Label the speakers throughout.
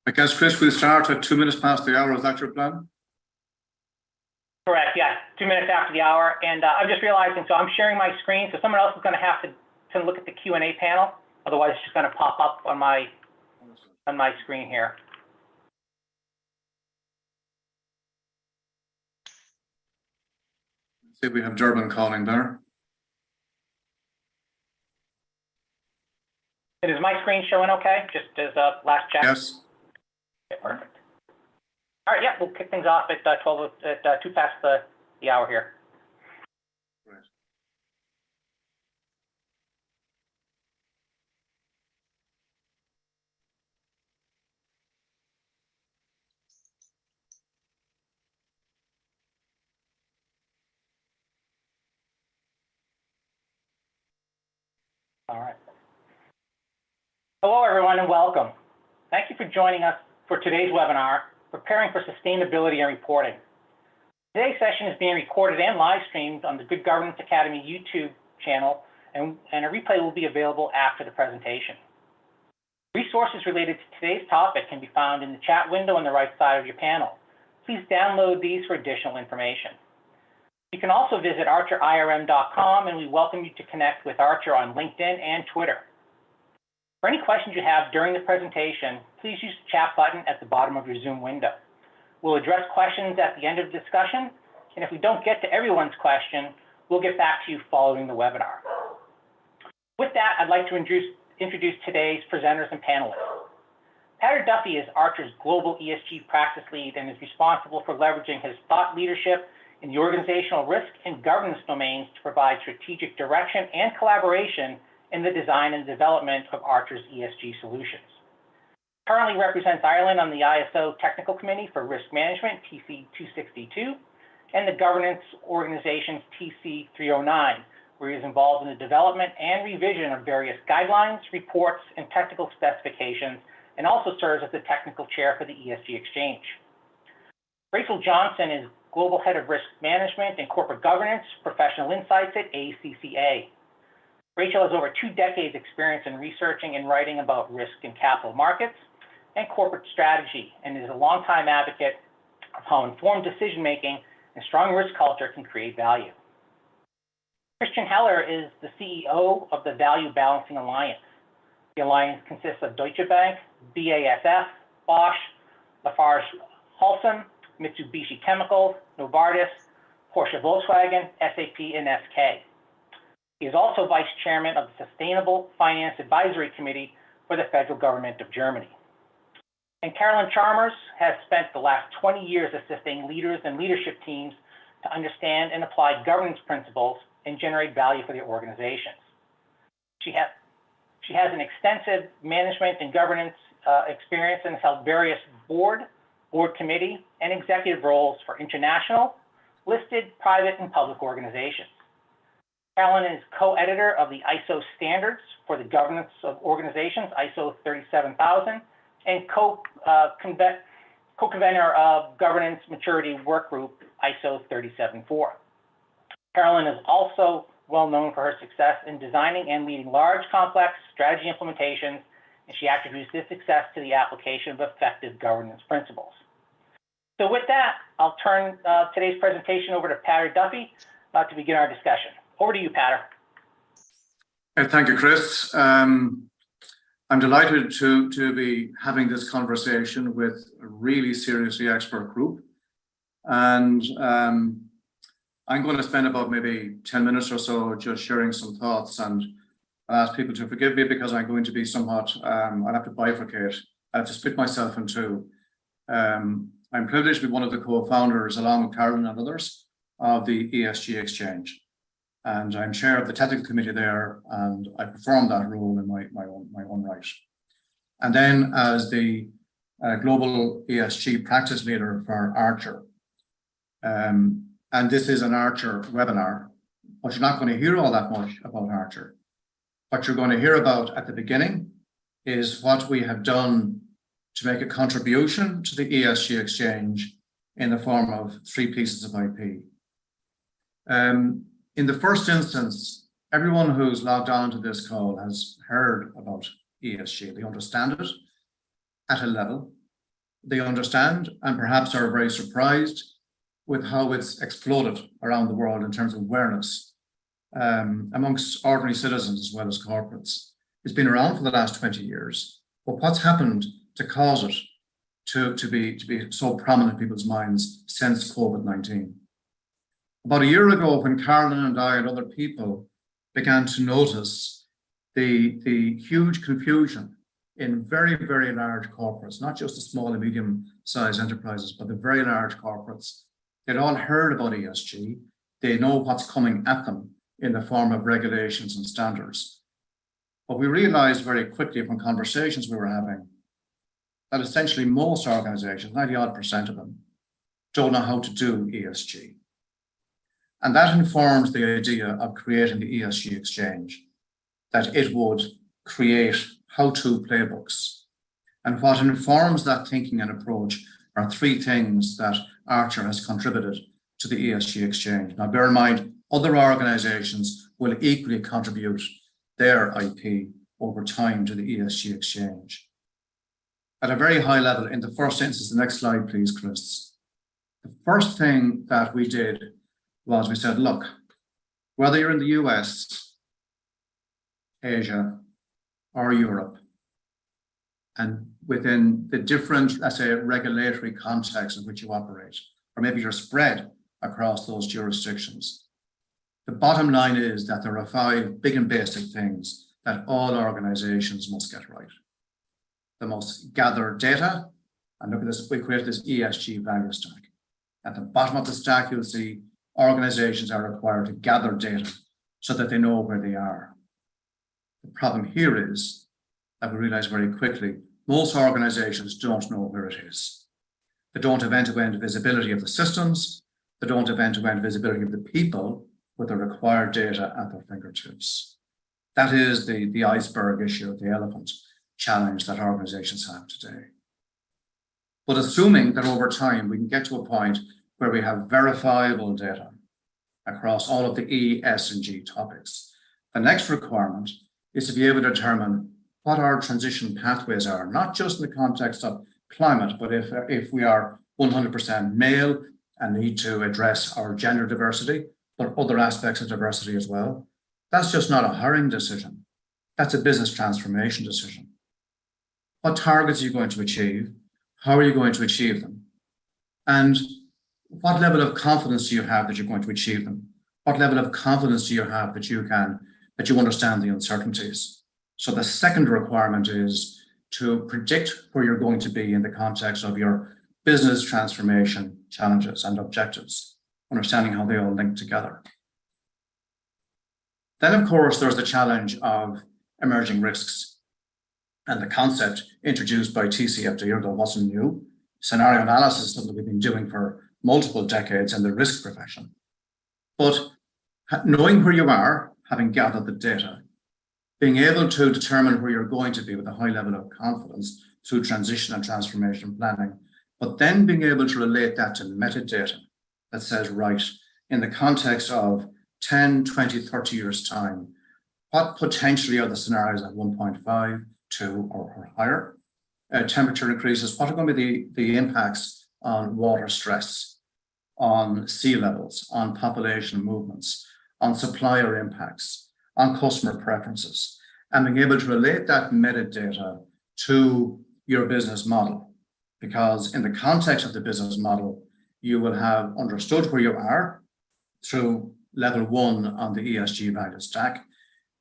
Speaker 1: I guess, Chris, we'll start at 2 minutes past the hour. Is that your plan?
Speaker 2: Correct, yeah, 2 minutes after the hour. And I'm just realizing, so I'm sharing my screen, so someone else is going to have to look at the Q&A panel. Otherwise, it's just going to pop up on my screen here.
Speaker 1: See if we have Durban calling there.
Speaker 2: And is my screen showing okay? Just as a last check?
Speaker 1: Yes.
Speaker 2: Okay, perfect. All right, yeah, we'll kick things off at 2 past the hour here.
Speaker 1: Right.
Speaker 2: All right. Hello, everyone, and welcome. Thank you for joining us for today's webinar, Preparing for Sustainability and Reporting. Today's session is being recorded and live streamed on the Good Governance Academy YouTube channel, and a replay will be available after the presentation. Resources related to today's topic can be found in the chat window on the right side of your panel. Please download these for additional information. You can also visit archerirm.com, and we welcome you to connect with Archer on LinkedIn and Twitter. For any questions you have during the presentation, please use the chat button at the bottom of your Zoom window. We'll address questions at the end of the discussion, and if we don't get to everyone's question, we'll get back to you following the webinar. With that, I'd like to introduce today's presenters and panelists. Patrick Duffy is Archer's Global ESG Practice Lead and is responsible for leveraging his thought leadership in the organizational risk and governance domains to provide strategic direction and collaboration in the design and development of Archer's ESG solutions. Currently represents Ireland on the ISO Technical Committee for Risk Management, TC 262, and the governance organization's TC 309, where he is involved in the development and revision of various guidelines, reports, and technical specifications, and also serves as the technical chair for the ESG Exchange. Rachel Johnson is Global Head of Risk Management and Corporate Governance, Professional Insights at ACCA. Rachel has over 2 decades experience in researching and writing about risk in capital markets and corporate strategy, and is a longtime advocate of how informed decision-making and strong risk culture can create value. Christian Heller is the CEO of the Value Balancing Alliance. The alliance consists of Deutsche Bank, BASF, Bosch, Lafarge Holcim, Mitsubishi Chemicals, Novartis, Porsche Volkswagen, SAP, and SK. He is also Vice Chairman of the Sustainable Finance Advisory Committee for the Federal Government of Germany. And Carolyn Chalmers has spent the last 20 years assisting leaders and leadership teams to understand and apply governance principles and generate value for their organizations. She has an extensive management and governance experience and has held various board committee, and executive roles for international, listed, private, and public organizations. Carolyn is co-editor of the ISO standards for the governance of organizations, ISO 37000, and co-convenor of Governance Maturity Workgroup, ISO 374. Carolyn is also well known for her success in designing and leading large, complex strategy implementations, and she attributes this success to the application of effective governance principles. So with that, I'll turn today's presentation over to Patrick Duffy to begin our discussion. Over to you, Patrick.
Speaker 1: Thank you, Chris. I'm delighted to be having this conversation with a really seriously expert group. And I'm going to spend about maybe 10 minutes or so just sharing some thoughts, and I'll ask people to forgive me because I'm going to be somewhat, I'll have to bifurcate. I have to split myself in two. I'm privileged to be one of the co-founders, along with Carolyn and others, of the ESG Exchange. And I'm chair of the technical committee there, and I perform that role in my own right. And then as the global ESG practice leader for Archer. And this is an Archer webinar, but you're not going to hear all that much about Archer. What you're going to hear about at the beginning is what we have done to make a contribution to the ESG Exchange in the form of 3 pieces of IP. In the first instance, everyone who's logged on to this call has heard about ESG. They understand it at a level. they understand and perhaps are very surprised with how it's exploded around the world in terms of awareness amongst ordinary citizens as well as corporates. It's been around for the last 20 years, but what's happened to cause it to be so prominent in people's minds since COVID-19? About a year ago, when Carolyn and I and other people began to notice the huge confusion in very, very large corporates, not just the small and medium-sized enterprises, but the very large corporates. They'd all heard about ESG. They know what's coming at them in the form of regulations and standards. But we realized very quickly from conversations we were having that essentially most organizations, 90-odd% of them, don't know how to do ESG. And that informs the idea of creating the ESG Exchange, that it would create how-to playbooks. And what informs that thinking and approach are three things that Archer has contributed to the ESG Exchange. Now, bear in mind, other organizations will equally contribute their IP over time to the ESG Exchange. At a very high level, in the first instance, the next slide, please, Chris. The first thing that we did was we said, look, whether you're in the US, Asia, or Europe, and within the different, let's say, regulatory contexts in which you operate, or maybe you're spread across those jurisdictions, the bottom line is that there are 5 big and basic things that all organizations must get right. They must gather data, and look at this, we created this ESG value stack. At the bottom of the stack, you'll see organizations are required to gather data so that they know where they are. The problem here is that we realize very quickly, most organizations don't know where it is. They don't have end-to-end visibility of the systems. They don't have end-to-end visibility of the people with the required data at their fingertips. That is the iceberg issue, the elephant challenge that organizations have today. But assuming that over time we can get to a point where we have verifiable data across all of the E, S, and G topics, the next requirement is to be able to determine what our transition pathways are, not just in the context of climate, but if we are 100% male and need to address our gender diversity, but other aspects of diversity as well. That's just not a hiring decision. That's a business transformation decision. What targets are you going to achieve? How are you going to achieve them? And what level of confidence do you have that you're going to achieve them? What level of confidence do you have that you understand the uncertainties? So the second requirement is to predict where you're going to be in the context of your business transformation challenges and objectives, understanding how they all link together. Then, of course, there's the challenge of emerging risks. And the concept introduced by TCFD, although it wasn't new, scenario analysis that we've been doing for multiple decades in the risk profession. But knowing where you are, having gathered the data, being able to determine where you're going to be with a high level of confidence through transition and transformation planning, but then being able to relate that to metadata that says, right, in the context of 10, 20, 30 years' time, what potentially are the scenarios at 1.5, 2, or higher? Temperature increases, what are going to be the impacts on water stress, on sea levels, on population movements, on supplier impacts, on customer preferences, and being able to relate that metadata to your business model. Because in the context of the business model, you will have understood where you are through level 1 on the ESG value stack.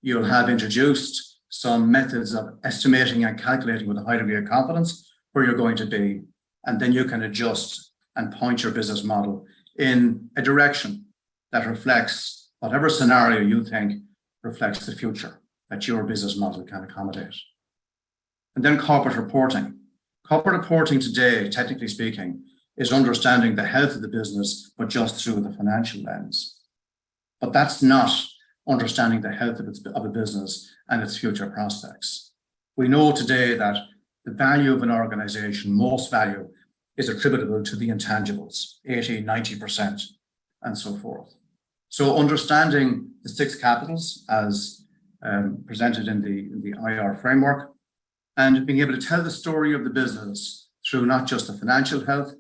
Speaker 1: You'll have introduced some methods of estimating and calculating with a high degree of confidence where you're going to be, and then you can adjust and point your business model in a direction that reflects whatever scenario you think reflects the future that your business model can accommodate. And then corporate reporting. Corporate reporting today, technically speaking, is understanding the health of the business, but just through the financial lens. But that's not understanding the health of a business and its future prospects. We know today that the value of an organization, most value, is attributable to the intangibles, 80, 90%, and so forth. So understanding the 6 capitals as presented in the IR framework, and being able to tell the story of the business through not just the financial health,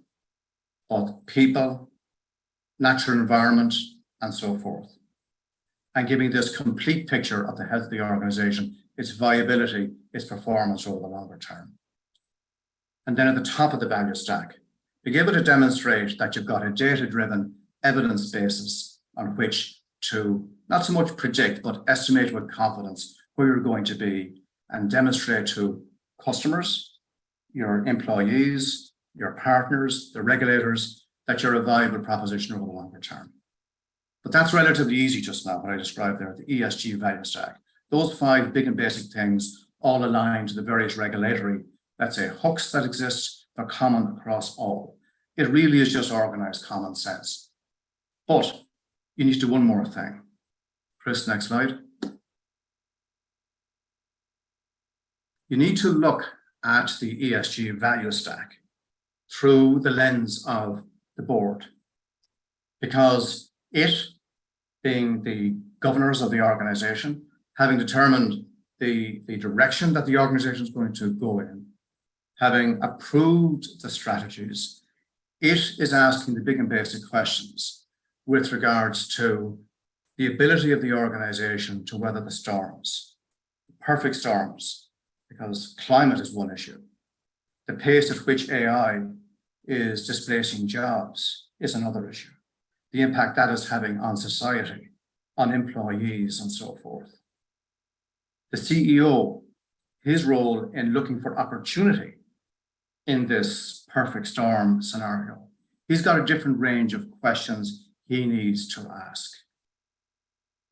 Speaker 1: but people, natural environment, and so forth. And giving this complete picture of the health of the organization, its viability, its performance over the longer term. And then at the top of the value stack, being able to demonstrate that you've got a data-driven evidence basis on which to not so much predict, but estimate with confidence where you're going to be and demonstrate to customers, your employees, your partners, the regulators, that you're a viable proposition over the longer term. But that's relatively easy just now, what I described there, the ESG value stack. Those 5 big and basic things all align to the various regulatory, let's say, hooks that exist. They're common across all. It really is just organized common sense. But you need to do one more thing. Chris, next slide. You need to look at the ESG value stack through the lens of the board, because it, being the governors of the organization, having determined the direction that the organization is going to go in, having approved the strategies, it is asking the big and basic questions with regards to the ability of the organization to weather the storms, the perfect storms, because climate is one issue. The pace at which AI is displacing jobs is another issue. The impact that is having on society, on employees, and so forth. The CEO, his role in looking for opportunity in this perfect storm scenario, he's got a different range of questions he needs to ask.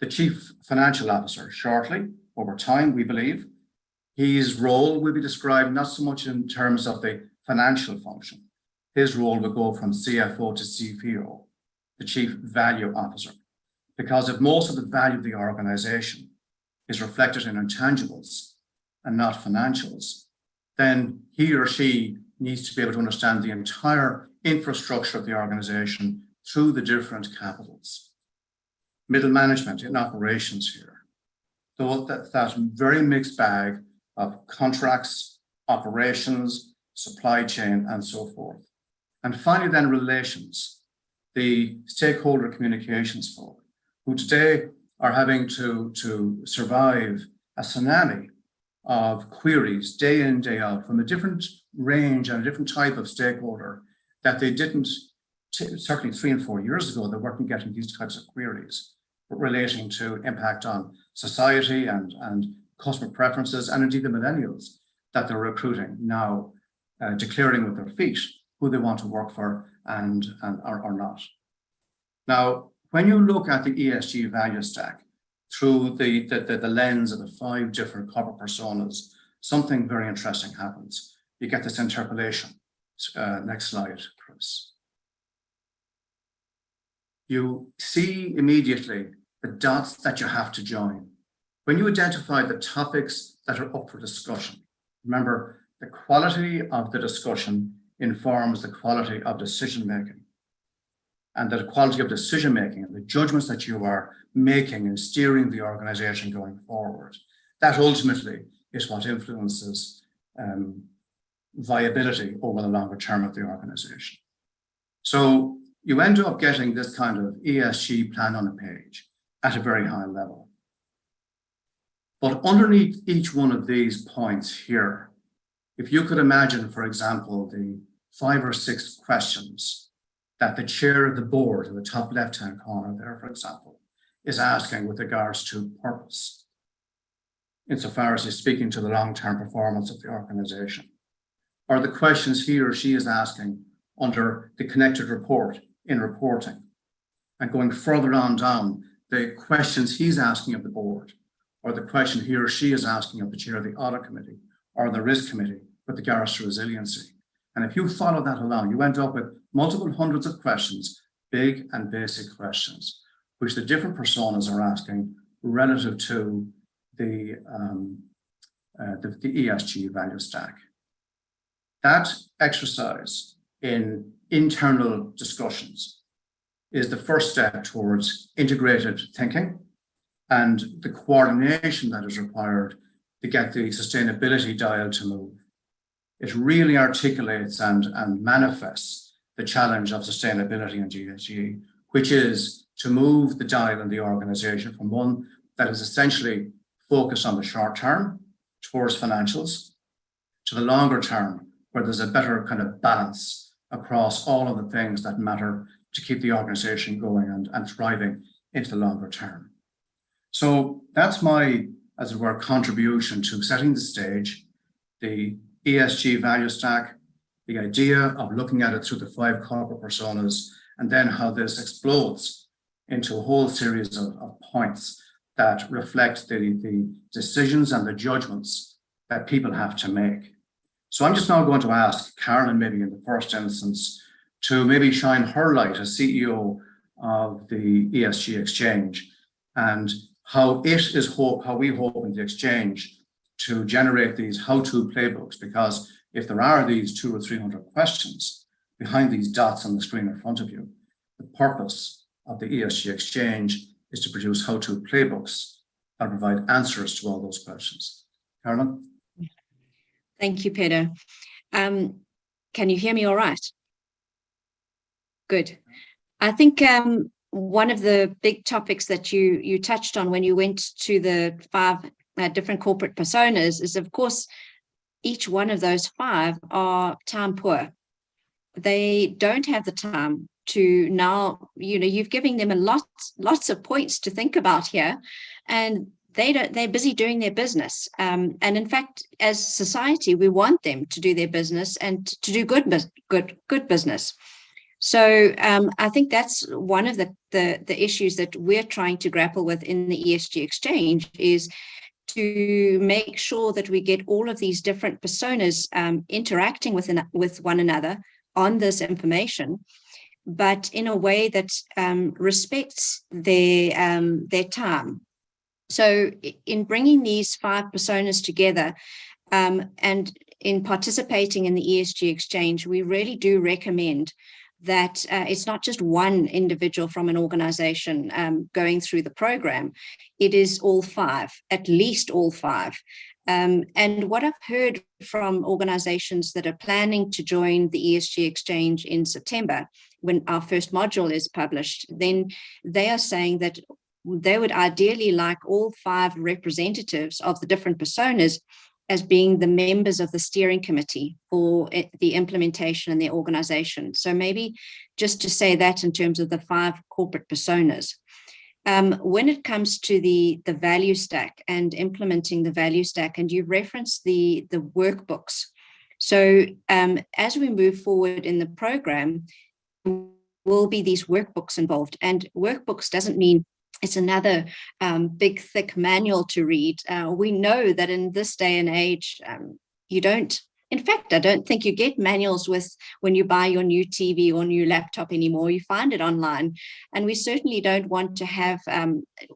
Speaker 1: The chief financial officer, shortly, over time, we believe, his role will be described not so much in terms of the financial function. His role will go from CFO to CFO, the chief value officer, because if most of the value of the organization is reflected in intangibles and not financials, then he or she needs to be able to understand the entire infrastructure of the organization through the different capitals. Middle management in operations here, though that very mixed bag of contracts, operations, supply chain, and so forth. And finally, then relations, the stakeholder communications folk, who today are having to survive a tsunami of queries day in, day out from a different range and a different type of stakeholder that they didn't, certainly 3 and 4 years ago, they weren't getting these types of queries relating to impact on society and customer preferences, and indeed the millennials that they're recruiting now, declaring with their feet who they want to work for and or not. Now, when you look at the ESG value stack through the lens of the 5 different corporate personas, something very interesting happens. You get this interpolation. Next slide, Chris. You see immediately the dots that you have to join. When you identify the topics that are up for discussion, remember, the quality of the discussion informs the quality of decision-making. And the quality of decision-making and the judgments that you are making and steering the organization going forward, that ultimately is what influences viability over the longer term of the organization. So you end up getting this kind of ESG plan on a page at a very high level. But underneath each one of these points here, if you could imagine, for example, the 5 or 6 questions that the chair of the board in the top left-hand corner there, for example, is asking with regards to purpose, insofar as he's speaking to the long-term performance of the organization, or the questions he or she is asking under the connected report in reporting, and going further on down, the questions he's asking of the board, or the question he or she is asking of the chair of the audit committee, or the risk committee with regards to resiliency. And if you follow that along, you end up with multiple hundreds of questions, big and basic questions, which the different personas are asking relative to the ESG value stack. That exercise in internal discussions is the first step towards integrated thinking and the coordination that is required to get the sustainability dial to move. it really articulates and manifests the challenge of sustainability and ESG, which is to move the dial in the organization from one that is essentially focused on the short term towards financials to the longer term, where there's a better kind of balance across all of the things that matter to keep the organization going and thriving into the longer term. So that's my, as it were, contribution to setting the stage, the ESG value stack, the idea of looking at it through the 5 corporate personas, and then how this explodes into a whole series of points that reflect the decisions and the judgments that people have to make. So I'm just now going to ask Carolyn, maybe in the first instance, to maybe shine her light as CEO of the ESG Exchange, and how we hope in the Exchange to generate these how-to playbooks, because if there are these 200 or 300 questions behind these dots on the screen in front of you, the purpose of the ESG Exchange is to produce how-to playbooks that provide answers to all those questions. Carolyn?
Speaker 3: Thank you, Peter. Can you hear me all right? Good. I think one of the big topics that you touched on when you went to the 5 different corporate personas is, of course, each one of those 5 are time poor. They don't have the time to now, you've given them lots of points to think about here, and they're busy doing their business. And in fact, as society, we want them to do their business and to do good business. So I think that's one of the issues that we're trying to grapple with in the ESG Exchange, is to make sure that we get all of these different personas interacting with one another on this information, but in a way that respects their time. So in bringing these 5 personas together and in participating in the ESG Exchange, we really do recommend that it's not just one individual from an organization going through the program. It is all 5, at least all 5. And what I've heard from organizations that are planning to join the ESG Exchange in September, when our first module is published, then they are saying that they would ideally like all 5 representatives of the different personas as being the members of the steering committee for the implementation in their organization. So maybe just to say that in terms of the 5 corporate personas. When it comes to the value stack and implementing the value stack, and you referenced the workbooks. So as we move forward in the program, will be these workbooks involved. And workbooks doesn't mean it's another big, thick manual to read. We know that in this day and age, you don't, in fact, I don't think you get manuals when you buy your new TV or new laptop anymore. You find it online. And we certainly don't want to have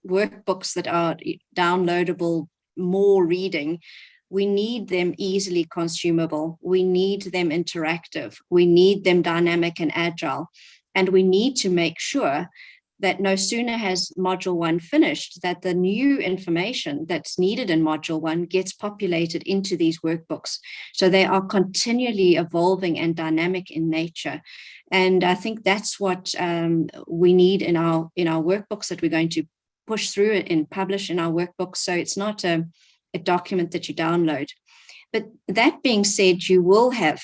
Speaker 3: workbooks that are downloadable, more reading. We need them easily consumable. We need them interactive. We need them dynamic and agile. And we need to make sure that no sooner has Module 1 finished, that the new information that's needed in Module 1 gets populated into these workbooks. So they are continually evolving and dynamic in nature. And I think that's what we need in our workbooks that we're going to push through and publish in our workbooks. So it's not a document that you download. But that being said, you will have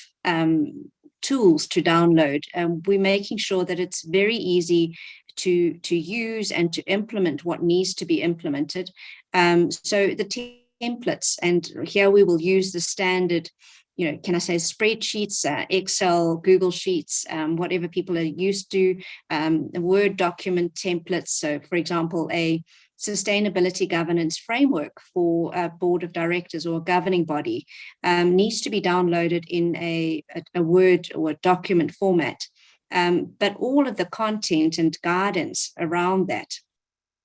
Speaker 3: tools to download. We're making sure that it's very easy to use and to implement what needs to be implemented. So the templates, and here we will use the standard, can I say spreadsheets, Excel, Google Sheets, whatever people are used to, Word document templates. So for example, a sustainability governance framework for a board of directors or a governing body needs to be downloaded in a Word or a document format. But all of the content and guidance around that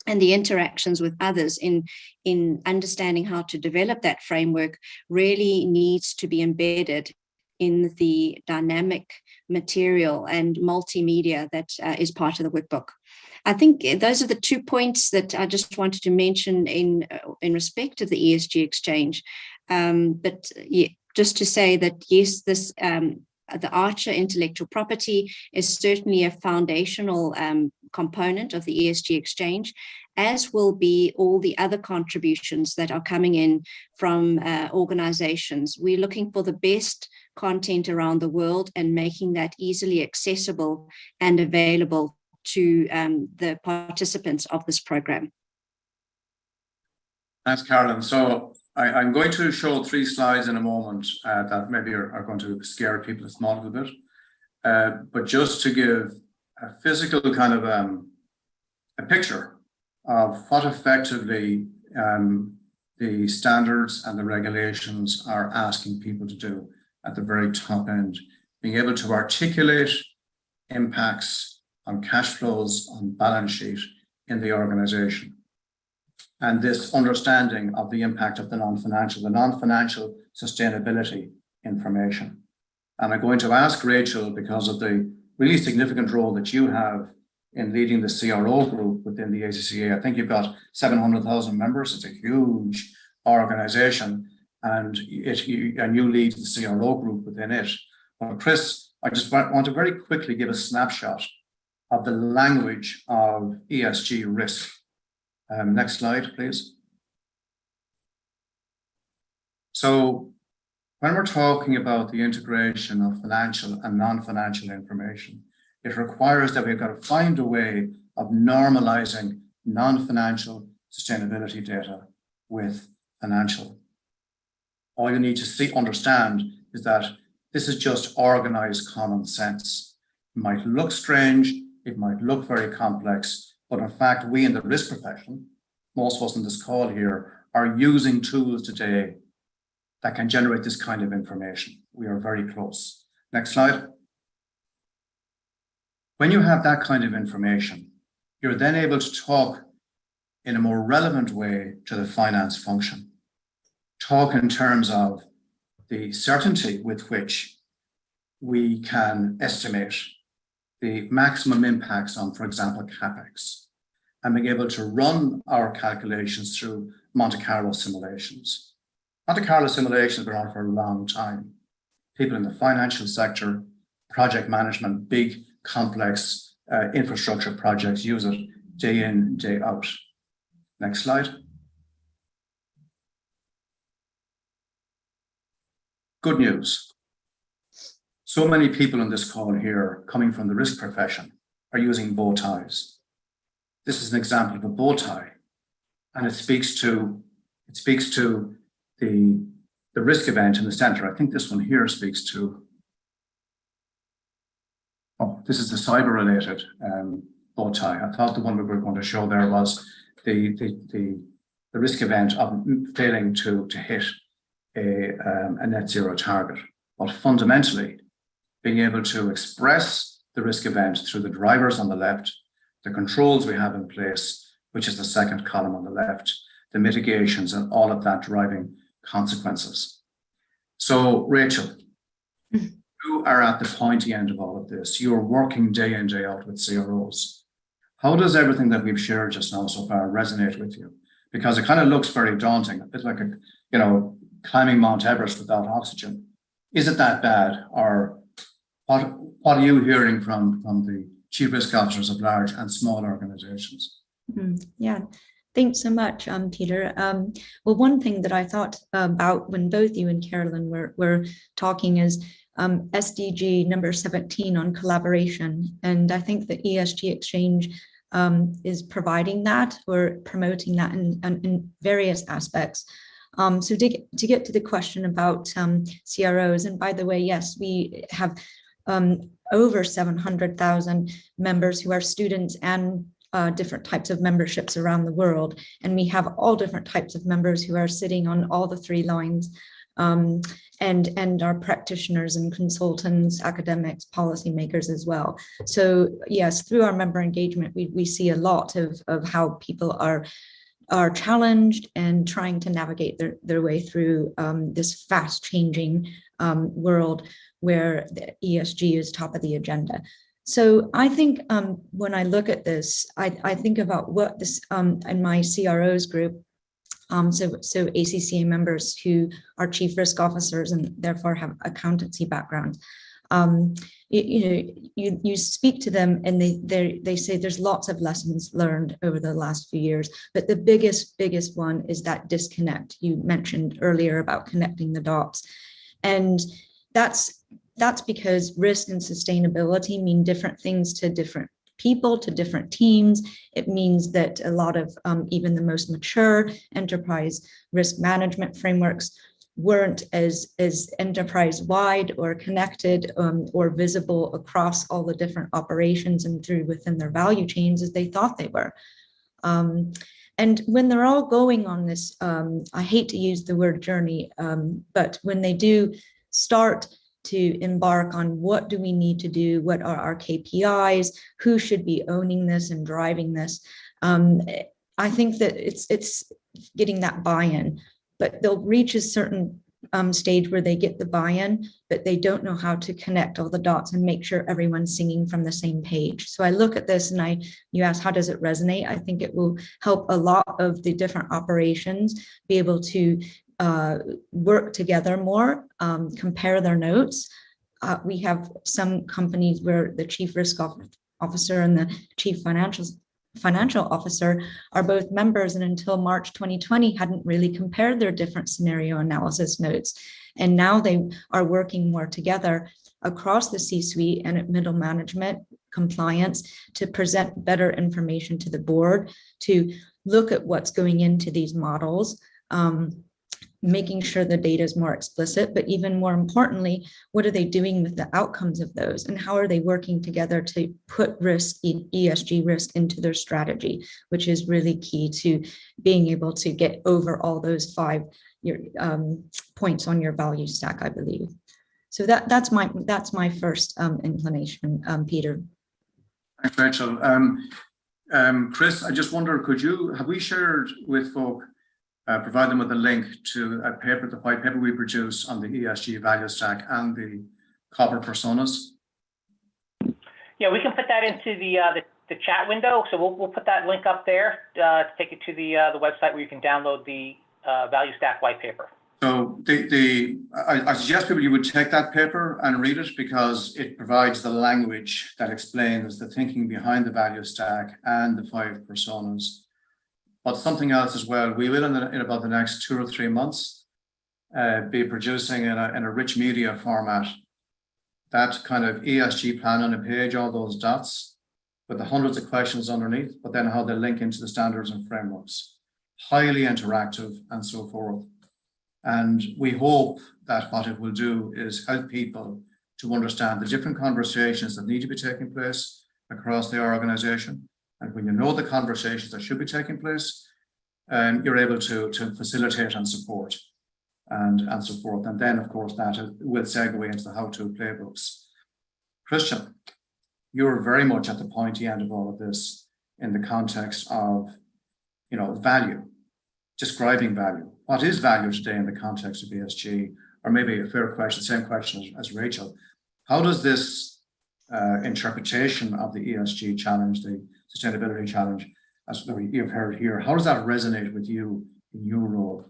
Speaker 3: and the interactions with others in understanding how to develop that framework really needs to be embedded in the dynamic material and multimedia that is part of the workbook. I think those are the 2 points that I just wanted to mention in respect of the ESG Exchange. But yeah, just to say that, yes, this the Archer intellectual property is certainly a foundational component of the ESG Exchange, as will be all the other contributions that are coming in from organizations. We're looking for the best content around the world and making that easily accessible and available to the participants of this program.
Speaker 1: Thanks, Carolyn. So I'm going to show 3 slides in a moment that maybe are going to scare people a small little bit. But just to give a physical kind of a picture of what effectively the standards and the regulations are asking people to do at the very top end, being able to articulate impacts on cash flows, on balance sheet in the organization. And this understanding of the impact of the non-financial sustainability information. And I'm going to ask Rachel, because of the really significant role that you have in leading the CRO group within the ACCA. I think you've got 700,000 members. It's a huge organization, and you lead the CRO group within it. But Chris, I just want to very quickly give a snapshot of the language of ESG risk. Next slide, please. So when we're talking about the integration of financial and non-financial information, it requires that we've got to find a way of normalizing non-financial sustainability data with financial. All you need to understand is that this is just organized common sense. It might look strange, it might look very complex, but in fact, we in the risk profession, most of us on this call here, are using tools today that can generate this kind of information. We are very close. Next slide. When you have that kind of information, you're then able to talk in a more relevant way to the finance function. Talk in terms of the certainty with which we can estimate the maximum impacts on, for example, CapEx, and being able to run our calculations through Monte Carlo simulations. Monte Carlo simulations have been on for a long time. People in the financial sector, project management, big, complex infrastructure projects use it day in, day out. Next slide. Good news. So many people on this call here coming from the risk profession are using bow ties. This is an example of a bow tie, and it speaks to the risk event in the center. I think this one here speaks to, this is the cyber related bow tie. I thought the one we were going to show there was the risk event of failing to hit a net zero target. But fundamentally, being able to express the risk event through the drivers on the left, the controls we have in place, which is the second column on the left, the mitigations and all of that driving consequences. So Rachel, you are at the pointy end of all of this. You're working day in, day out with CROs. How does everything that we've shared just now so far resonate with you? Because it kind of looks very daunting, a bit like climbing Mount Everest without oxygen. Is it that bad? Or what are you hearing from the chief risk officers of large and small organizations?
Speaker 4: Yeah, thanks so much, Peter. Well, one thing that I thought about when both you and Carolyn were talking is SDG number 17 on collaboration. And I think the ESG Exchange is providing that or promoting that in various aspects. So to get to the question about CROs, and by the way, yes, we have over 700,000 members who are students and different types of memberships around the world. And we have all different types of members who are sitting on all the 3 lines, and our practitioners and consultants, academics, policymakers as well. So yes, through our member engagement, we see a lot of how people are challenged and trying to navigate their way through this fast changing world where the ESG is top of the agenda. So I think when I look at this, I think about what this in my CROs group, So ACCA members who are chief risk officers and therefore have accountancy backgrounds. You speak to them and they say there's lots of lessons learned over the last few years, but the biggest one is that disconnect you mentioned earlier about connecting the dots. And that's because risk and sustainability mean different things to different people, to different teams. It means that a lot of even the most mature enterprise risk management frameworks weren't as enterprise-wide or connected or visible across all the different operations and through within their value chains as they thought they were. And when they're all going on this, I hate to use the word journey, but when they do start to embark on what do we need to do, what are our KPIs, who should be owning this and driving this, I think that it's getting that buy-in. But they'll reach a certain stage where they get the buy-in, but they don't know how to connect all the dots and make sure everyone's singing from the same page. So I look at this and you ask, how does it resonate? I think it will help a lot of the different operations be able to work together more, compare their notes. We have some companies where the chief risk officer and the chief financial officer are both members, and until March 2020 hadn't really compared their different scenario analysis notes. And now they are working more together across the C-suite and at middle management compliance to present better information to the board, to look at what's going into these models, making sure the data is more explicit, but even more importantly, what are they doing with the outcomes of those, and how are they working together to put risk, ESG risk, into their strategy, which is really key to being able to get over all those 5 points on your value stack, I believe. So that's my first inclination, Peter.
Speaker 1: Thanks, Rachel. Chris, I just wonder, have we shared with folk, provide them with a link to a paper, the white paper we produce on the ESG value stack and the corporate personas?
Speaker 2: Yeah, we can put that into the chat window. So we'll put that link up there to take you to the website where you can download the value stack white paper. So
Speaker 1: I suggest people you would take that paper and read it, because it provides the language that explains the thinking behind the value stack and the 5 personas. But something else as well, we will in about the next 2 or 3 months be producing in a rich media format that kind of ESG plan on a page, all those dots with the hundreds of questions underneath, but then how they link into the standards and frameworks. Highly interactive and so forth. And we hope that what it will do is help people to understand the different conversations that need to be taking place across the organization. And when you know the conversations that should be taking place, you're able to facilitate and support and so forth. And then, of course, that will segue into the how-to playbooks. Christian, you're very much at the pointy end of all of this in the context of, value, describing value. What is value today in the context of ESG? Or maybe a fair question, same question as Rachel. How does this interpretation of the ESG challenge, the sustainability challenge, as you've heard here, how does that resonate with you in your role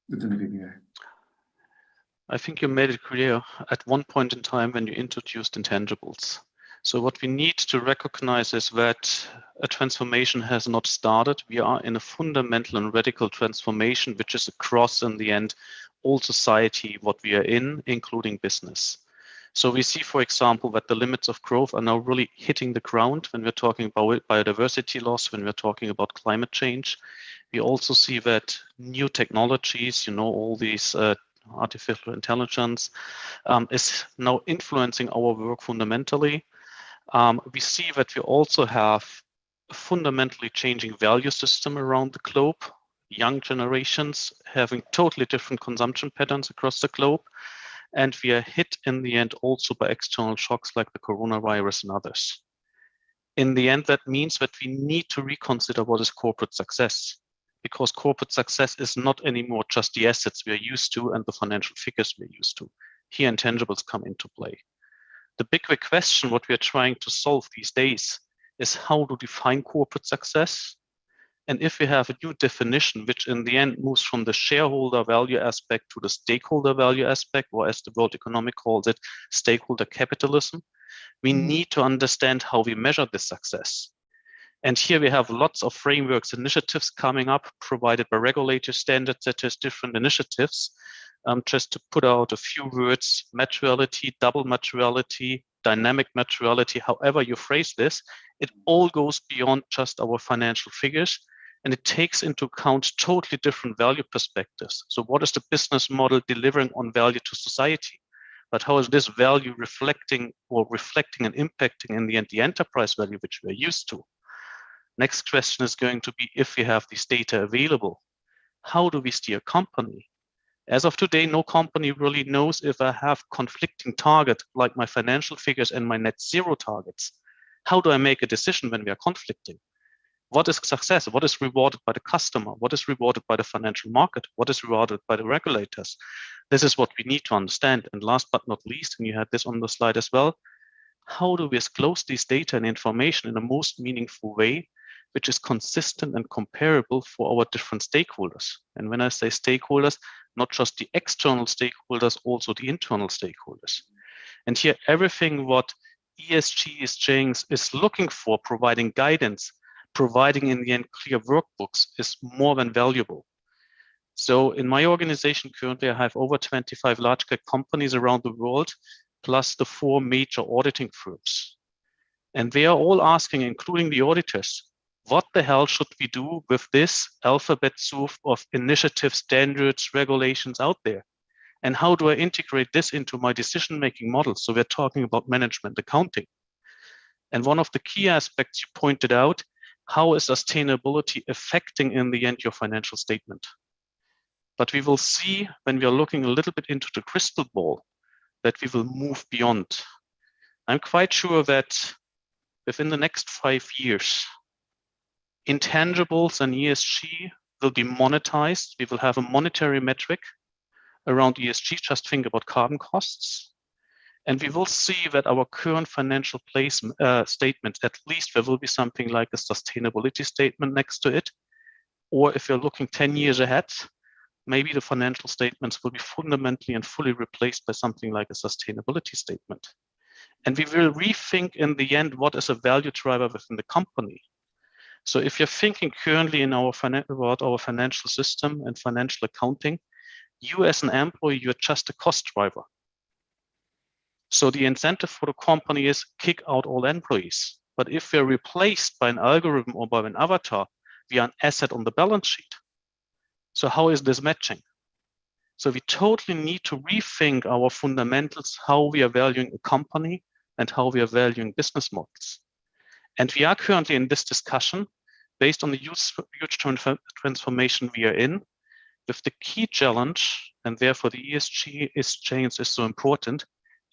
Speaker 1: within the VBA?
Speaker 5: I think you made it clear at one point in time when you introduced intangibles. So what we need to recognize is that a transformation has not started. We are in a fundamental and radical transformation, which is across, in the end, all society, what we are in, including business. So we see, for example, that the limits of growth are now really hitting the ground when we're talking about biodiversity loss, when we're talking about climate change. We also see that new technologies, all these artificial intelligence is now influencing our work fundamentally. We see that we also have a fundamentally changing value system around the globe. Young generations having totally different consumption patterns across the globe. And we are hit in the end also by external shocks like the coronavirus and others. In the end, that means that we need to reconsider what is corporate success, because corporate success is not anymore just the assets we are used to and the financial figures we're used to. Here, intangibles come into play. The big question, what we are trying to solve these days, is how to define corporate success And if we have a new definition, which in the end moves from the shareholder value aspect to the stakeholder value aspect, or as the World Economic calls it, stakeholder capitalism, we need to understand how we measure this success. And here we have lots of frameworks, initiatives coming up, provided by regulators, standard setters, different initiatives. Just to put out a few words: materiality, double materiality, dynamic materiality, however you phrase this, it all goes beyond just our financial figures, and it takes into account totally different value perspectives. So what is the business model delivering on value to society? But how is this value reflecting and impacting in the end the enterprise value which we're used to? Next question is going to be, if we have this data available, how do we steer a company? As of today, no company really knows if I have conflicting targets like my financial figures and my net zero targets. How do I make a decision when we are conflicting? What is success? What is rewarded by the customer? What is rewarded by the financial market? What is rewarded by the regulators? This is what we need to understand. And last but not least, and you had this on the slide as well, how do we disclose these data and information in the most meaningful way, which is consistent and comparable for our different stakeholders? And when I say stakeholders, not just the external stakeholders, also the internal stakeholders. And here, everything what ESG Exchange is looking for, providing guidance, providing in the end clear workbooks, is more than valuable. So in my organization currently, I have over 25 large cap companies around the world, plus the 4 major auditing firms. And they are all asking, including the auditors, what the hell should we do with this alphabet soup of initiatives, standards, regulations out there? And how do I integrate this into my decision-making model? So we're talking about management accounting. And one of the key aspects you pointed out, how is sustainability affecting in the end your financial statement? But we will see when we are looking a little bit into the crystal ball that we will move beyond. I'm quite sure that within the next 5 years, intangibles and ESG will be monetized. We will have a monetary metric around ESG. Just think about carbon costs. And we will see that our current financial statements, at least there will be something like a sustainability statement next to it. Or if you're looking 10 years ahead, maybe the financial statements will be fundamentally and fully replaced by something like a sustainability statement. And we will rethink in the end, what is a value driver within the company? So if you're thinking currently in about our financial system and financial accounting, you as an employee, you're just a cost driver. So the incentive for the company is kick out all employees. But if we're replaced by an algorithm or by an avatar, we are an asset on the balance sheet. So how is this matching? So we totally need to rethink our fundamentals, how we are valuing a company and how we are valuing business models. And we are currently in this discussion based on the huge transformation we are in, with the key challenge, and therefore the ESG Exchange is so important,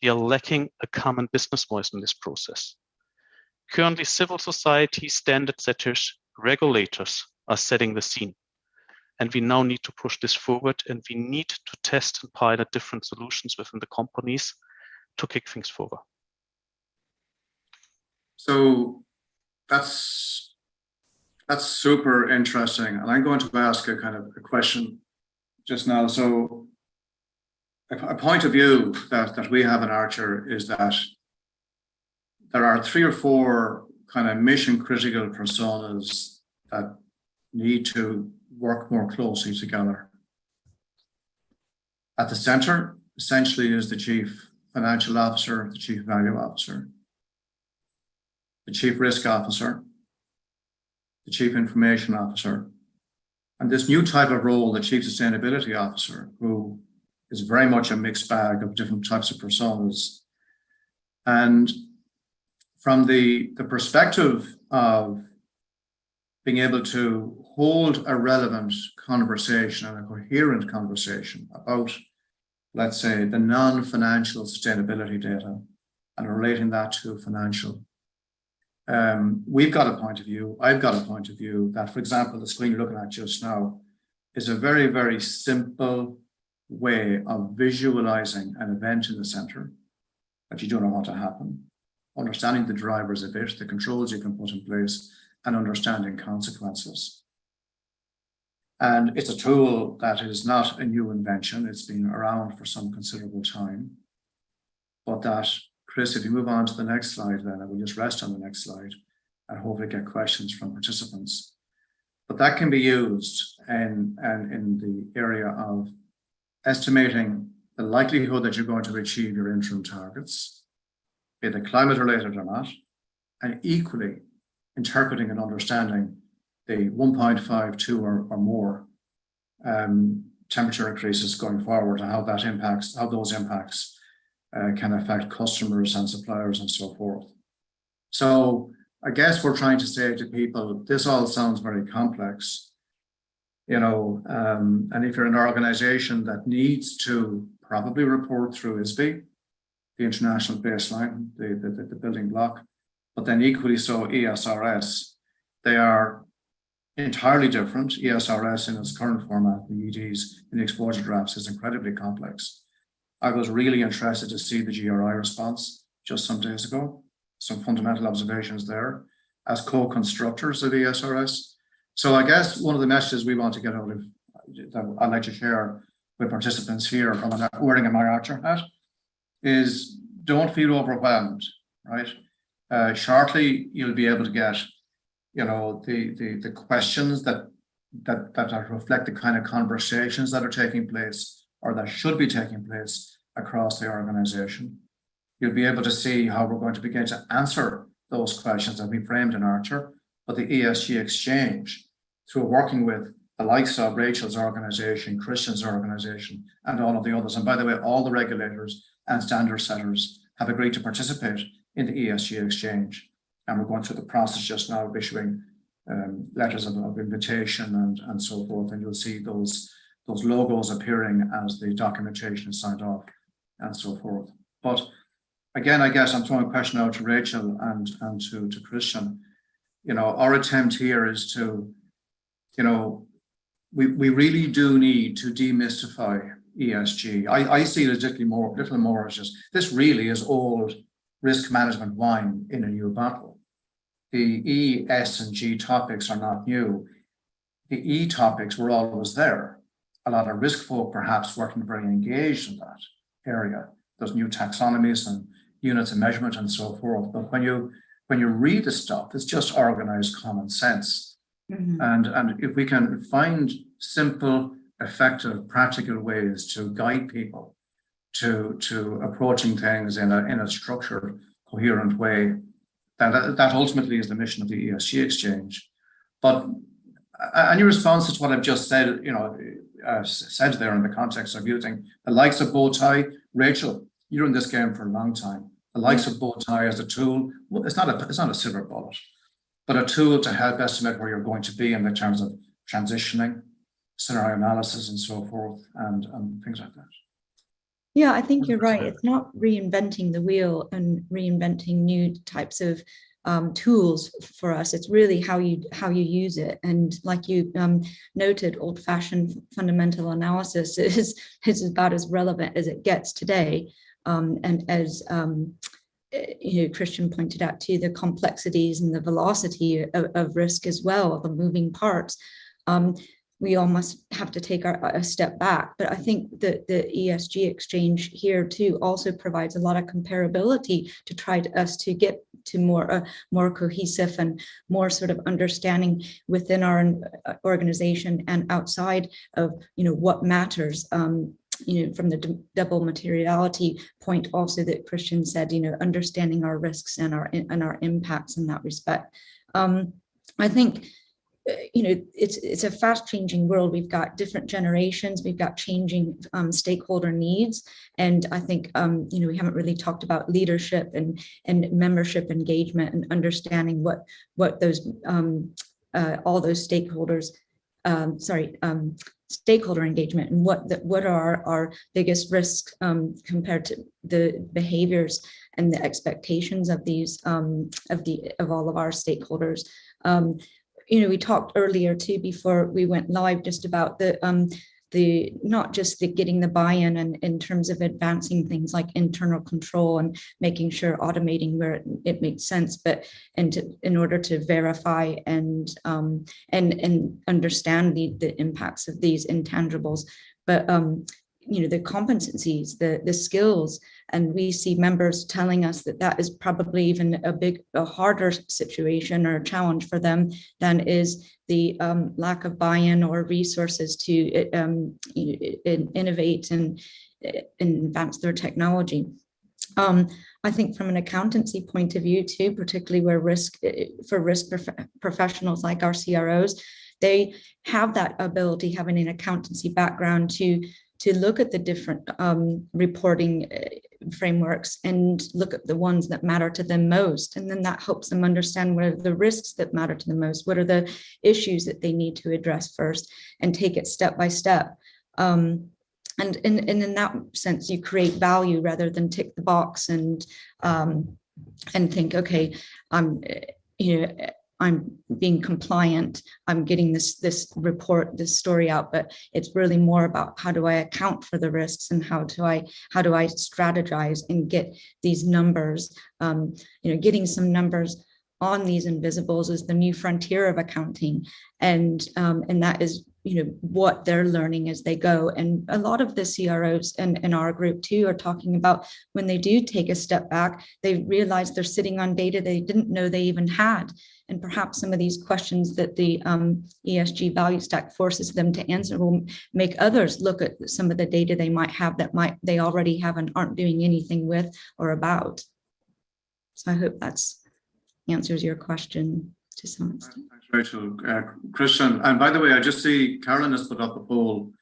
Speaker 5: we are lacking a common business voice in this process. Currently, civil society, standard setters, regulators are setting the scene. And we now need to push this forward, and we need to test and pilot different solutions within the companies to kick things forward.
Speaker 1: So that's super interesting. And I'm going to ask a kind of a question just now. So a point of view that we have in Archer is that there are 3 or 4 kind of mission critical personas that need to work more closely together. At the center, essentially, is the chief financial officer, the chief value officer, the chief risk officer, the chief information officer, and this new type of role, the chief sustainability officer, who is very much a mixed bag of different types of personas. And from the perspective of being able to hold a relevant conversation and a coherent conversation about, let's say, the non-financial sustainability data and relating that to financial. We've got a point of view, I've got a point of view that, for example, the screen you're looking at just now is a very, very simple way of visualizing an event in the center that you don't know what to happen, understanding the drivers of it, the controls you can put in place, and understanding consequences. And it's a tool that is not a new invention. It's been around for some considerable time. But that, Chris, if you move on to the next slide, then I will just rest on the next slide and hopefully get questions from participants. But that can be used in the area of estimating the likelihood that you're going to achieve your interim targets, be it climate related or not, and equally interpreting and understanding the 1.5, 2 or more temperature increases going forward, and how those impacts can affect customers and suppliers and so forth. So I guess we're trying to say to people, this all sounds very complex, and if you're an organization that needs to probably report through ISB, the international baseline, the building block, but then equally so ESRS, they are entirely different. ESRS in its current format, the EDs in the exposure drafts, is incredibly complex. I was really interested to see the GRI response just some days ago, some fundamental observations there as co-constructors of ESRS. So I guess one of the messages we want to get out of, that I'd like to share with participants here from wearing a my Archer hat, is don't feel overwhelmed, right? Shortly, you'll be able to get, the questions that reflect the kind of conversations that are taking place or that should be taking place across the organization. You'll be able to see how we're going to begin to answer those questions that we framed in Archer, but the ESG Exchange, through working with the likes of Rachel's organization, Christian's organization, and all of the others. And by the way, all the regulators and standard setters have agreed to participate in the ESG Exchange. And we're going through the process just now of issuing letters of invitation and so forth. And you'll see those logos appearing as the documentation is signed off and so forth. But again, I guess I'm throwing a question out to Rachel and to Christian. Our attempt here is to, we really do need to demystify ESG. I see it as little more as just, this really is old risk management wine in a new bottle. The E, S, and G topics are not new. The E topics were always there. A lot of risk folk perhaps weren't very engaged in that area. There's new taxonomies and units of measurement and so forth. But when you read the stuff, it's just organized common sense. Mm-hmm. And if we can find simple, effective, practical ways to guide people to approaching things in a structured, coherent way, that ultimately is the mission of the ESG Exchange. But any response to what I've just said, said there in the context of using the likes of Bowtie, Rachel, you're in this game for a long time. The likes of Bowtie as a tool, well, it's not a silver bullet, but a tool to help estimate where you're going to be in the terms of transitioning, scenario analysis, and so forth, and things like that.
Speaker 4: Yeah, I think you're right. It's not reinventing the wheel and reinventing new types of tools for us. It's really how you use it. And like you noted, old-fashioned fundamental analysis is about as relevant as it gets today. And as Christian pointed out too, the complexities and the velocity of risk as well, the moving parts. We almost have to take a step back. But I think that the ESG Exchange here too also provides a lot of comparability to try us to get to more cohesive and more sort of understanding within our organization and outside of what matters. From the double materiality point also that Christian said, understanding our risks and our impacts in that respect. I think it's a fast changing world. We've got different generations, we've got changing stakeholder needs. And I think, we haven't really talked about leadership and membership engagement and understanding what those, all those stakeholders, stakeholder engagement and what are our biggest risks compared to the behaviors and the expectations of these, of all of our stakeholders. We talked earlier too, before we went live, just about the not just the getting the buy-in and in terms of advancing things like internal control and making sure automating where it makes sense, but in order to verify and understand the impacts of these intangibles. But the competencies, the skills, and we see members telling us that is probably even a harder situation or challenge for them than is the lack of buy-in or resources to innovate and advance their technology. I think from an accountancy point of view too, particularly where risk professionals like our CROs, they have that ability, having an accountancy background, to look at the different reporting frameworks and look at the ones that matter to them most. And then that helps them understand what are the risks that matter to them most, what are the issues that they need to address first, and take it step by step. And in that sense, you create value rather than tick the box and think, okay, I'm being compliant, I'm getting this report, this story out, but it's really more about how do I account for the risks and how do I strategize and get these numbers. Getting some numbers on these invisibles is the new frontier of accounting, and that is what they're learning as they go. And a lot of the CROs in our group too are talking about when they do take a step back, they realize they're sitting on data they didn't know they even had. And perhaps some of these questions that the ESG value stack forces them to answer will make others look at some of the data they might have that they already have and aren't doing anything with or about. So I hope that's answers your question to some extent.
Speaker 1: Thanks, Rachel. Christian, and by the way, I just see Carolyn has put up a poll.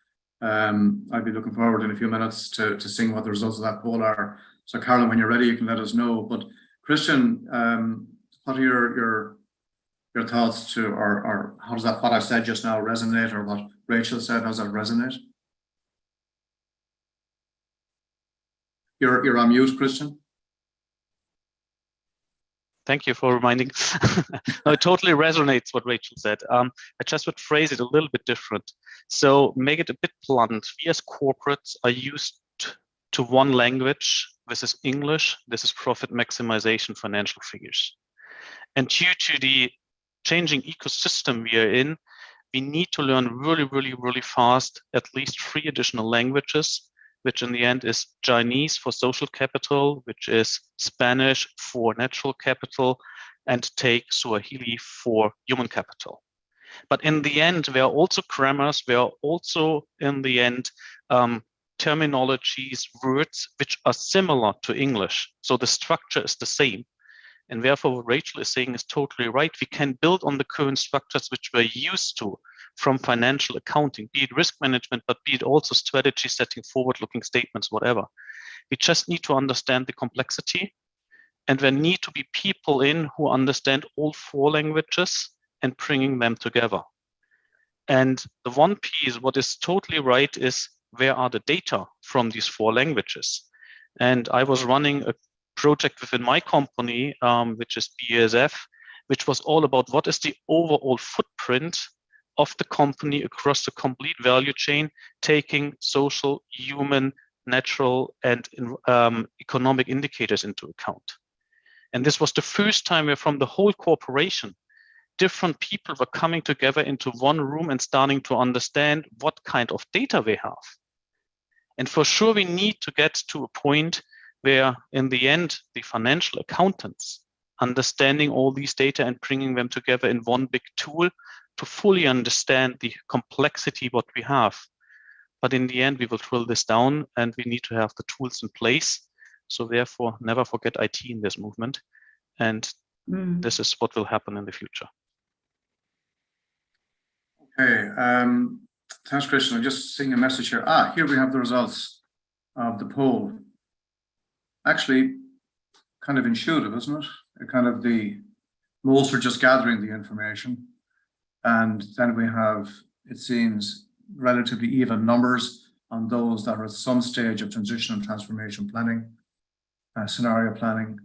Speaker 1: I'll be looking forward in a few minutes to seeing what the results of that poll are. So Carolyn, when you're ready, you can let us know. But Christian, what are your thoughts to, or how does that, what I said just now, resonate, or what Rachel said, how does that resonate? You're on mute, Christian.
Speaker 5: Thank you for reminding. No, it totally resonates what Rachel said. I just would phrase it a little bit different. So make it a bit blunt. We as corporates are used to one language. This is English. This is profit maximization, financial figures. And due to the changing ecosystem we are in, we need to learn really, really, really fast at least 3 additional languages, which in the end is Chinese for social capital, which is Spanish for natural capital, and take Swahili for human capital. But in the end, there are also grammars, there are also in the end terminologies, words which are similar to English. So the structure is the same. And therefore, what Rachel is saying is totally right. We can build on the current structures which we're used to from financial accounting, be it risk management, but be it also strategy setting, forward-looking statements, whatever. We just need to understand the complexity, and there need to be people in who understand all 4 languages and bringing them together. And the one piece, what is totally right, is where are the data from these 4 languages? And I was running a project within my company, which is BASF, which was all about what is the overall footprint of the company across the complete value chain, taking social, human, natural, and economic indicators into account. And this was the first time where from the whole corporation, different people were coming together into one room and starting to understand what kind of data they have. And for sure, we need to get to a point where in the end, the financial accountants understanding all these data and bringing them together in one big tool to fully understand the complexity what we have. But in the end, we will drill this down and we need to have the tools in place. So therefore, never forget IT in this movement. And this is what will happen in the future.
Speaker 1: Okay, thanks, Christian. I'm just seeing a message here. Here we have the results of the poll. Actually, kind of intuitive, isn't it? Most are just gathering the information. And then we have, it seems, relatively even numbers on those that are at some stage of transition and transformation planning, scenario planning,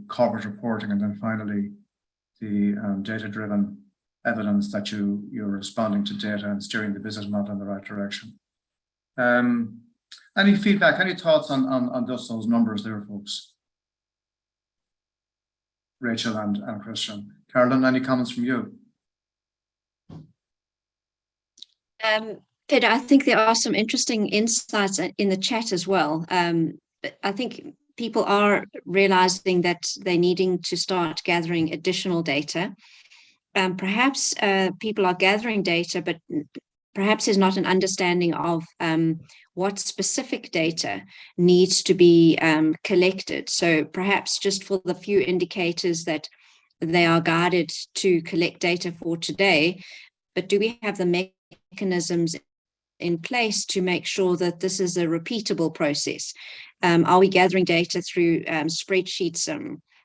Speaker 1: corporate reporting, and then finally the data-driven evidence that you're responding to data and steering the business model in the right direction. Any feedback, any thoughts on just those numbers there, folks? Rachel and Christian. Carolyn, any comments from you?
Speaker 3: Peter, I think there are some interesting insights in the chat as well. But I think people are realizing that they're needing to start gathering additional data. Perhaps people are gathering data, but perhaps there's not an understanding of what specific data needs to be collected. So perhaps just for the few indicators that they are guided to collect data for today, but do we have the mechanisms in place to make sure that this is a repeatable process? Are we gathering data through spreadsheets,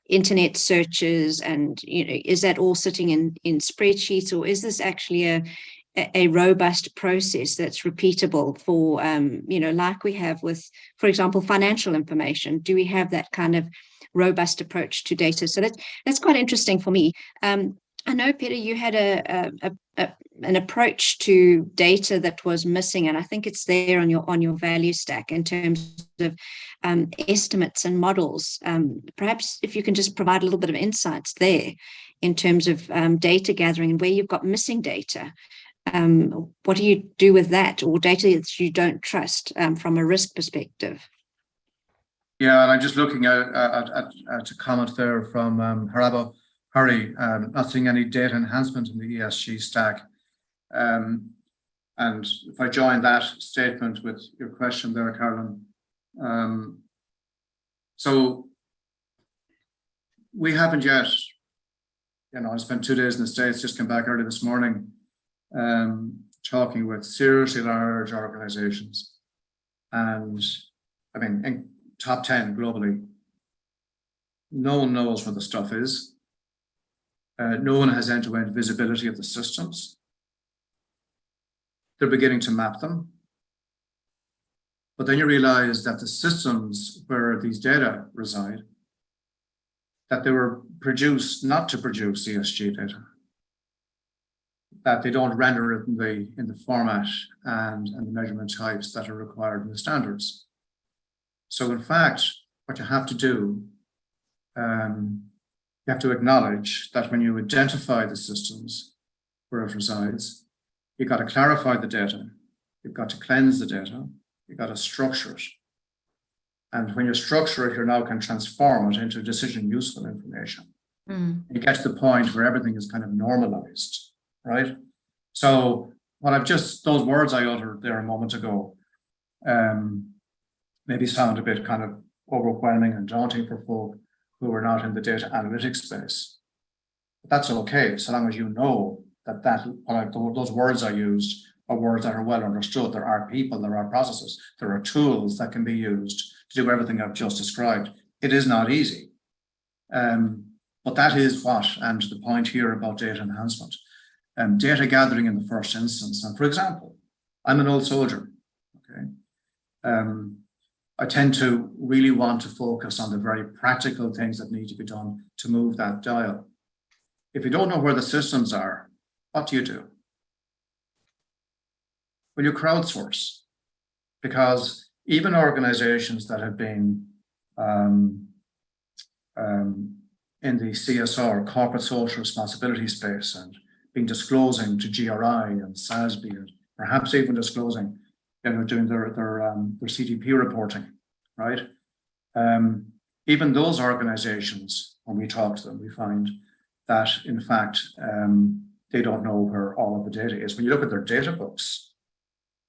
Speaker 3: internet searches, and is that all sitting in spreadsheets, or is this actually a robust process that's repeatable for like we have with, for example, financial information? Do we have that kind of robust approach to data? So that's quite interesting for me. I know, Peter, you had an approach to data that was missing, and I think it's there on your value stack in terms of estimates and models. Perhaps if you can just provide a little bit of insights there in terms of data gathering and where you've got missing data. What do you do with that, or data that you don't trust from a risk perspective?
Speaker 1: Yeah, and I'm just looking at a comment there from Harabo Hari, not seeing any data enhancement in the ESG stack. And if I join that statement with your question there, Carolyn, so we haven't yet, I spent 2 days in the States, just came back early this morning, talking with seriously large organizations, and I mean, in top 10 globally. No one knows where the stuff is. No one has end-to-end visibility of the systems. They're beginning to map them. But then you realize that the systems where these data reside, that they were produced not to produce ESG data, that they don't render it in the format and the measurement types that are required in the standards. So in fact, what you have to do, you have to acknowledge that when you identify the systems where it resides, you've got to clarify the data, you've got to cleanse the data, you've got to structure it. And when you structure it, you now can transform it into decision useful information. You get to the point where everything is kind of normalized, right? So those words I uttered there a moment ago, maybe sound a bit kind of overwhelming and daunting for folk who are not in the data analytics space. But that's okay, so long as you know that those words I used are words that are well understood. There are people, there are processes, there are tools that can be used to do everything I've just described. It is not easy. But that is what, and the point here about data enhancement, data gathering in the first instance. And for example, I'm an old soldier, okay? I tend to really want to focus on the very practical things that need to be done to move that dial. If you don't know where the systems are, what do you do? Well, you crowdsource, because even organizations that have been in the CSR, corporate social responsibility space, and been disclosing to GRI and SASB, and perhaps even disclosing, doing their CDP reporting, right? Even those organizations, when we talk to them, we find that, in fact, they don't know where all of the data is. When you look at their data books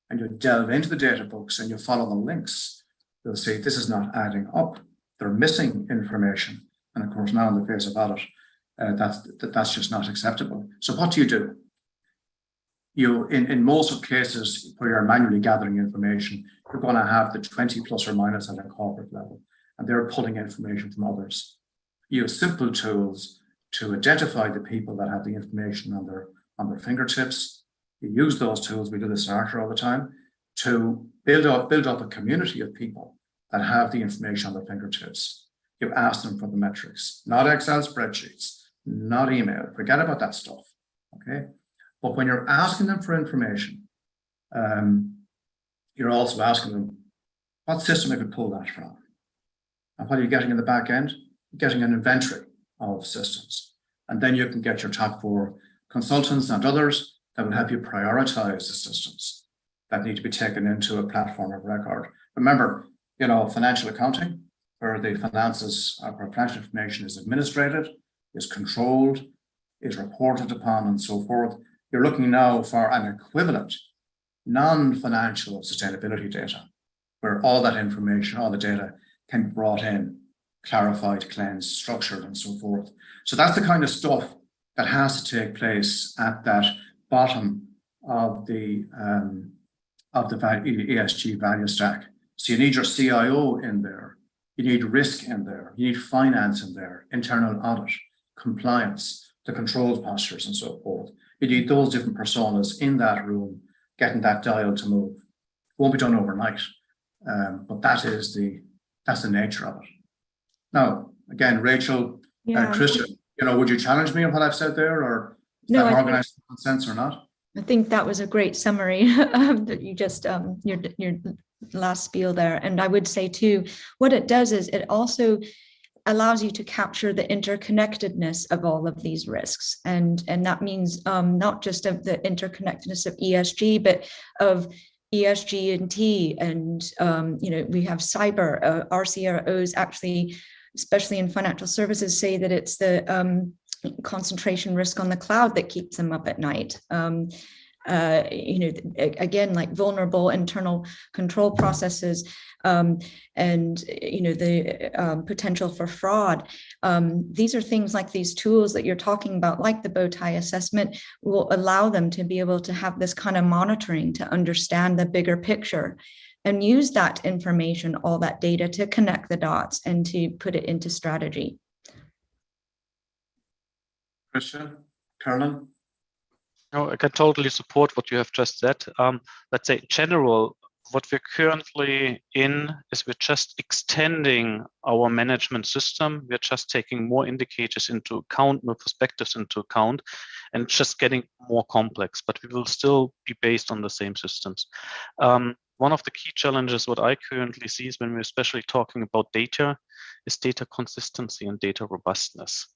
Speaker 1: and you delve into the data books and you follow the links, you'll see this is not adding up. They're missing information. And of course, now in the face of audit, that's just not acceptable. So what do? You, in most of cases where you're manually gathering information, you're going to have the 20 plus or minus at a corporate level, and they're pulling information from others. You use simple tools to identify the people that have the information on their fingertips. You use those tools, we do this in Archer all the time, to build up a community of people that have the information on their fingertips. You ask them for the metrics, not Excel spreadsheets, not email, forget about that stuff. okay? But when you're asking them for information, you're also asking them, what system I could pull that from? And what are you getting in the back end? You're getting an inventory of systems. And then you can get your top 4 consultants and others that will help you prioritize the systems that need to be taken into a platform of record. Remember, financial accounting, where the finances, where financial information is administrated, is controlled, is reported upon, and so forth. You're looking now for an equivalent non-financial sustainability data, where all that information, all the data can be brought in, clarified, cleansed, structured, and so forth. So that's the kind of stuff that has to take place at that bottom of the ESG value stack. So you need your CIO in there, you need risk in there, you need finance in there, internal audit, compliance, the controls postures, and so forth. You need those different personas in that room, getting that dial to move. It won't be done overnight, but that's the nature of it. Now, again, Rachel, Christian, would you challenge me on what I've said there, or is that organized consensus or not?
Speaker 4: I think that was a great summary that you just your last spiel there. And I would say too, what it does is it also allows you to capture the interconnectedness of all of these risks, and that means not just of the interconnectedness of ESG, but of ESG and T, and we have cyber. Our CROs actually, especially in financial services, say that it's the concentration risk on the cloud that keeps them up at night. Again, like vulnerable internal control processes, and the potential for fraud. These are things like these tools that you're talking about, like the bow tie assessment, will allow them to be able to have this kind of monitoring to understand the bigger picture and use that information, all that data, to connect the dots and to put it into strategy.
Speaker 1: Christian, Carolyn?
Speaker 5: No, I can totally support what you have just said. Let's say in general, what we're currently in is we're just extending our management system. We're just taking more indicators into account, more perspectives into account, and just getting more complex, but we will still be based on the same systems. One of the key challenges what I currently see is when we're especially talking about data is data consistency and data robustness.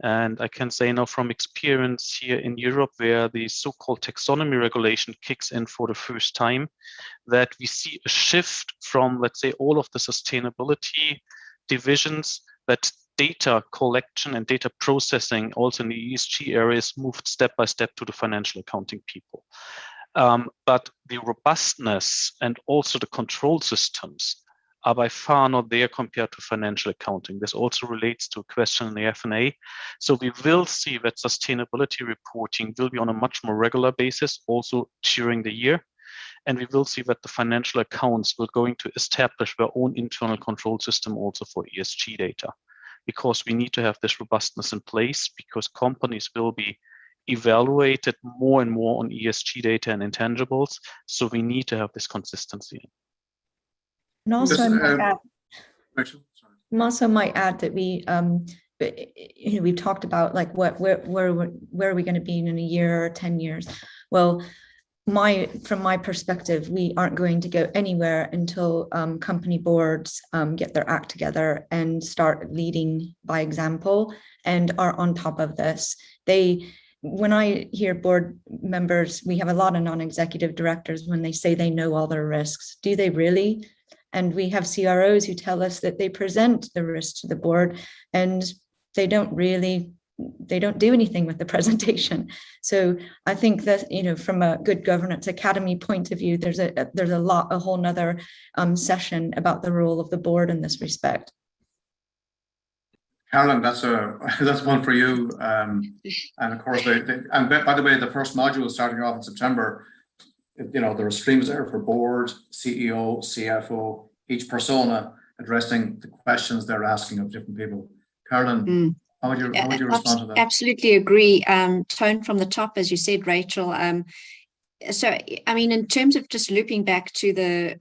Speaker 5: And I can say now from experience here in Europe, where the so-called taxonomy regulation kicks in for the first time, that we see a shift from, let's say, all of the sustainability divisions, that data collection and data processing also in the ESG areas moved step by step to the financial accounting people. But the robustness and also the control systems are by far not there compared to financial accounting. This also relates to a question in the F&A. So we will see that sustainability reporting will be on a much more regular basis also during the year. And we will see that the financial accounts will going to establish their own internal control system also for ESG data, because we need to have this robustness in place, because companies will be evaluated more and more on ESG data and intangibles. So we need to have this consistency.
Speaker 4: And also, I might add that we've talked about like where are we going to be in a year or 10 years? Well, from my perspective, we aren't going to go anywhere until company boards get their act together and start leading by example and are on top of this. When I hear board members, we have a lot of non-executive directors, when they say they know all their risks, do they really? And we have CROs who tell us that they present the risk to the board and they don't do anything with the presentation. So I think that, from a good governance academy point of view, there's a whole nother session about the role of the board in this respect.
Speaker 1: Carolyn, that's one for you. And of course, and by the way, the first module is starting off in September. There are streams there for board, CEO, CFO, each persona addressing the questions they're asking of different people. Carolyn, how would you respond to that?
Speaker 3: Absolutely agree. Tone from the top, as you said, Rachel. So, I mean, in terms of just looping back to the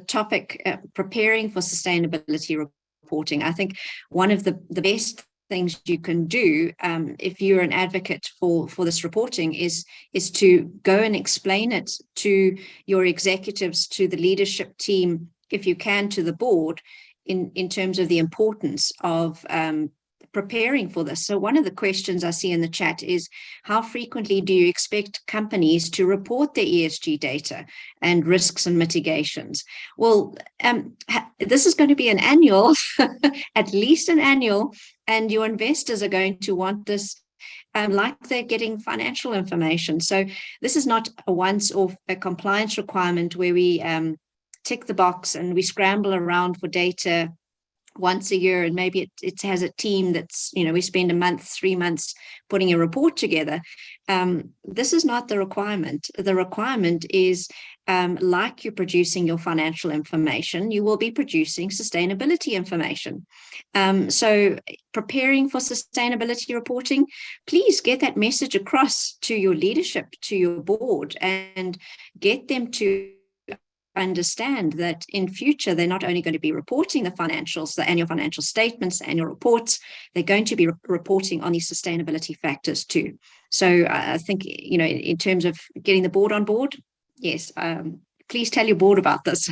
Speaker 3: topic, preparing for sustainability reporting, I think one of the best things you can do if you're an advocate for this reporting is to go and explain it to your executives, to the leadership team, if you can, to the board, in terms of the importance of preparing for this. So one of the questions I see in the chat is, how frequently do you expect companies to report their ESG data and risks and mitigations? Well, this is going to be an annual, at least an annual, and your investors are going to want this like they're getting financial information. So this is not a once-off a compliance requirement where we tick the box and we scramble around for data once a year, and maybe it has a team that's, we spend a month, 3 months putting a report together. This is not the requirement. The requirement is, like you're producing your financial information, you will be producing sustainability information. So preparing for sustainability reporting, please get that message across to your leadership, to your board, and get them to understand that in future they're not only going to be reporting the financials, the annual financial statements, the annual reports, they're going to be reporting on these sustainability factors too. So I think, in terms of getting the board on board, yes, please tell your board about this.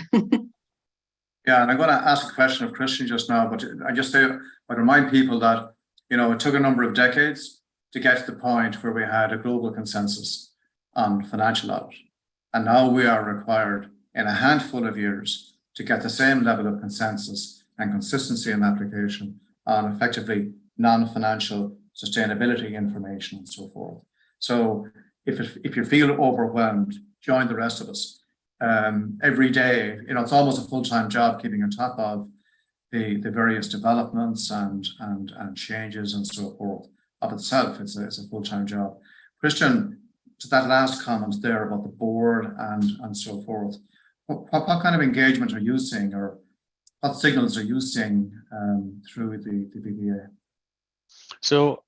Speaker 1: Yeah, and I'm going to ask a question of Christian just now, but I remind people that, it took a number of decades to get to the point where we had a global consensus on financial audit. And now we are required in a handful of years to get the same level of consensus and consistency in application on effectively non-financial sustainability information and so forth. So if you feel overwhelmed, join the rest of us. Every day, it's almost a full-time job keeping on top of the various developments and changes and so forth. Of itself, it's a full-time job. Christian, to that last comment there about the board and so forth, what kind of engagement are you seeing, or what signals are you seeing through the VBA?
Speaker 5: So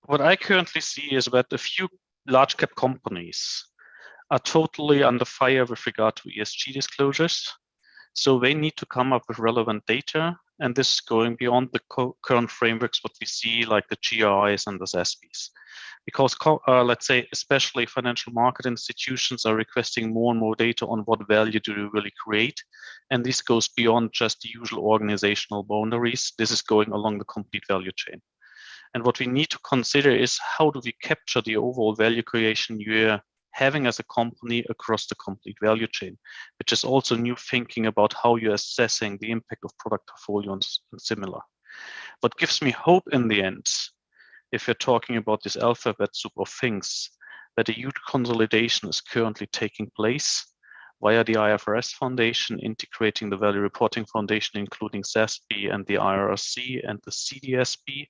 Speaker 5: what I currently see is that a few large cap companies are totally under fire with regard to ESG disclosures. So they need to come up with relevant data, and this is going beyond the current frameworks, what we see like the GRIs and the SASBs. Because let's say, especially financial market institutions are requesting more and more data on what value do you really create. And this goes beyond just the usual organizational boundaries. This is going along the complete value chain. And what we need to consider is, how do we capture the overall value creation you're having as a company across the complete value chain, which is also new thinking about how you're assessing the impact of product portfolios and similar. What gives me hope in the end, if you're talking about this alphabet soup of things, that a huge consolidation is currently taking place via the IFRS Foundation, integrating the Value Reporting Foundation, including SASB and the IRRC and the CDSB.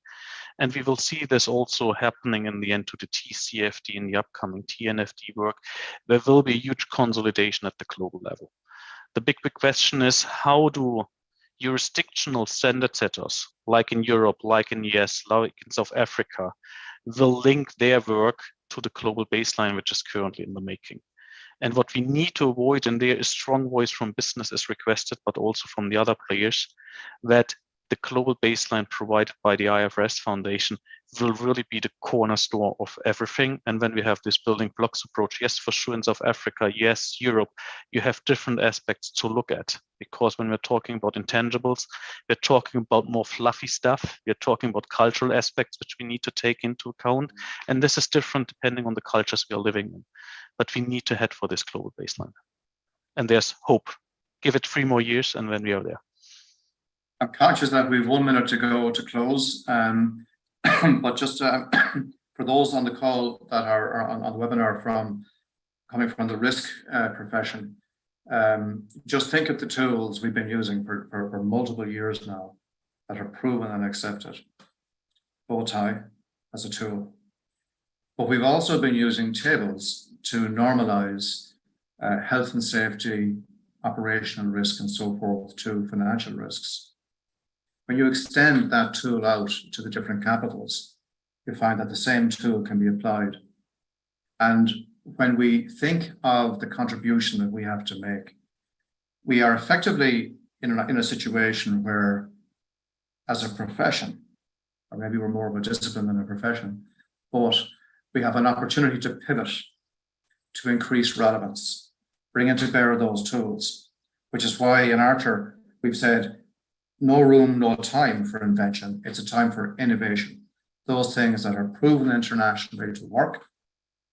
Speaker 5: And we will see this also happening in the end to the TCFD in the upcoming TNFD work. There will be a huge consolidation at the global level. The big question is, how do jurisdictional standard setters, like in Europe, like in the US, like in South Africa, will link their work to the global baseline, which is currently in the making. And what we need to avoid, and there is strong voice from business as requested, but also from the other players, that the global baseline provided by the IFRS Foundation will really be the cornerstone of everything. And when we have this building blocks approach, yes, for sure in South Africa, yes, Europe, you have different aspects to look at. Because when we're talking about intangibles, we're talking about more fluffy stuff. We're talking about cultural aspects, which we need to take into account. And this is different depending on the cultures we are living in. But we need to head for this global baseline. And there's hope. Give it 3 more years and then we are there.
Speaker 1: I'm conscious that we have 1 minute to go to close, but just for those on the call that are on the webinar coming from the risk profession, just think of the tools we've been using for multiple years now that are proven and accepted. Bowtie as a tool. But we've also been using tables to normalize health and safety, operational risk, and so forth to financial risks. When you extend that tool out to the different capitals, you find that the same tool can be applied. And when we think of the contribution that we have to make, we are effectively in a situation where, as a profession, or maybe we're more of a discipline than a profession, but we have an opportunity to pivot, to increase relevance, bring into bear those tools, which is why in Archer we've said, no room, no time for invention. It's a time for innovation. Those things that are proven internationally to work,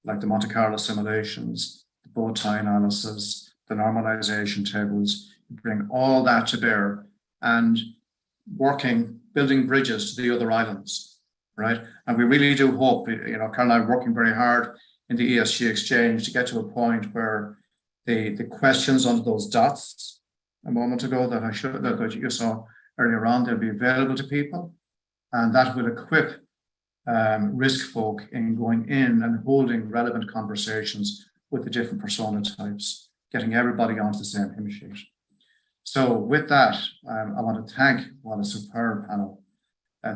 Speaker 1: like the Monte Carlo simulations, the bow tie analysis, the normalization tables, bring all that to bear and building bridges to the other islands, right? And we really do hope, Carol and I are working very hard in the ESG Exchange to get to a point where the questions under those dots a moment ago that you saw earlier on, they'll be available to people, and that will equip risk folk in going in and holding relevant conversations with the different persona types, getting everybody onto the same hymn sheet. So with that, I want to thank what a superb panel.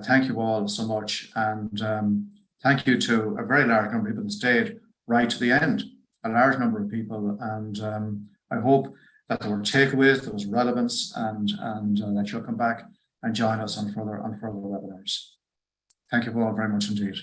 Speaker 1: Thank you all so much, and thank you to a very large number of people that stayed right to the end, a large number of people, and I hope that there were takeaways, there was relevance, and that you'll come back and join us on further webinars. Thank you all very much indeed.